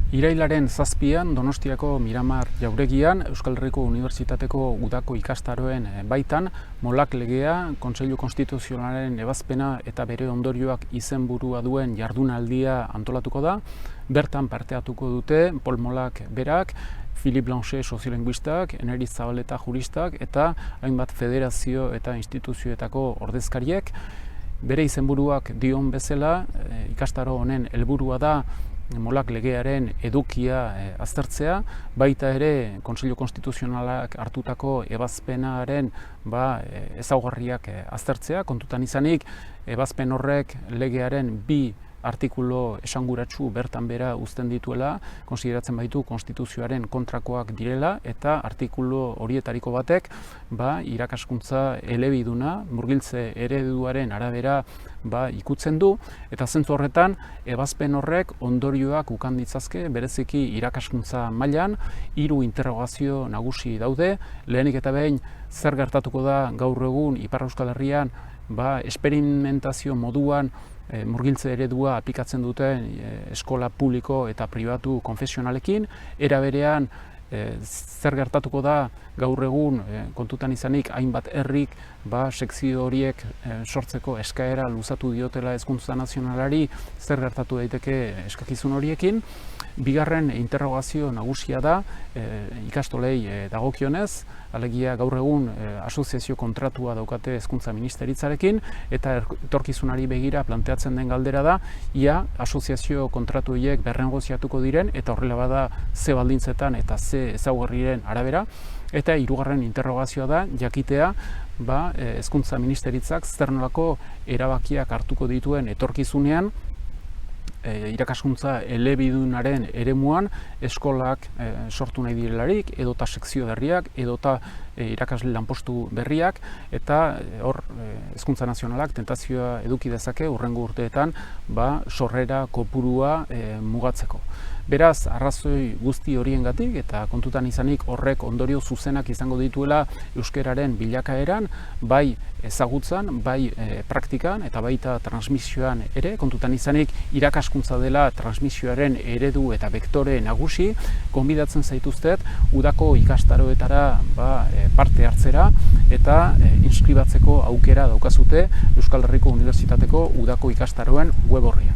Irailaren 7an Donostiako Miramar jauregian Euskal Herriko Unibertsitateko udako ikastaroen baitan Molak legea, Kontseilu Konstituzionalaren ebazpena eta bere ondorioak izenburua duen jardunaldia antolatuko da. Bertan parte hartuko dute Pol Molak berak, Philippe Blanchet soziolinguistak, Eneritz Zabaleta juristak eta hainbat federazio eta instituzioetako ordezkariek. Bere izenburuak dion bezala, ikastaro honen helburua da Molak legearen edukia aztertzea, baita ere Kontseilu Konstituzionalak hartutako ebazpenaren ezaugarriak aztertzea, kontutan izanik ebazpen horrek legearen 2 artikulu esanguratsu bertan bera uzten dituela, konsideratzen baitu konstituzioaren kontrakoak direla eta artikulu horietariko batek irakaskuntza elebiduna murgiltze ereduaren arabera ikutzen du, eta zentzu horretan ebazpen horrek ondorioak ukan ditzazke bereziki irakaskuntza mailan. 3 interrogazio nagusi daude. Lehenik eta behin, zer gertatuko da gaur egun Ipar Euskal Herrian esperimentazio moduan murgiltze eredua aplikatzen duten eskola publiko eta pribatu konfesionalekin. Era berean, zer gertatuko da gaur egun kontutan izanik hainbat herrik sekzio horiek sortzeko eskaera luzatu diotela Hezkuntza Nazionalari, zer gertatu daiteke eskakizun horiekin. Bigarren interrogazio nagusia da ikastolei dagokionez, alegia gaur egun asoziazio kontratua daukate Hezkuntza Ministeritzarekin, eta etorkizunari begira planteatzen den galdera da, ia asoziazio kontratu horiek berrenegoziatuko diren, eta horrela bada ze baldintzetan eta ze ezaugarriren arabera. Eta 3. interrogazioa da, jakitea, Hezkuntza Ministeritzak zer nolako erabakiak hartuko dituen etorkizunean, irakaskuntza elebidunaren eremuan eskolak sortu nahi direlarik, edota sekzio berriak, edota irakasle lanpostu berriak, eta hor Hezkuntza Nazionalak tentazioa eduki dezake hurrengo urteetan sorrera kopurua mugatzeko. Beraz, arrazoi guzti horiengatik eta kontutan izanik horrek ondorio zuzenak izango dituela euskararen bilakaeran, bai ezagutzan, bai praktikan eta baita transmisioan ere, kontutan izanik irakaskuntza dela transmisioaren eredu eta bektore nagusi, gonbidatzen zaituztet udako ikastaroetara parte hartzera eta inskribatzeko aukera daukazute Euskal Herriko Unibertsitateko udako ikastaroen web orrian.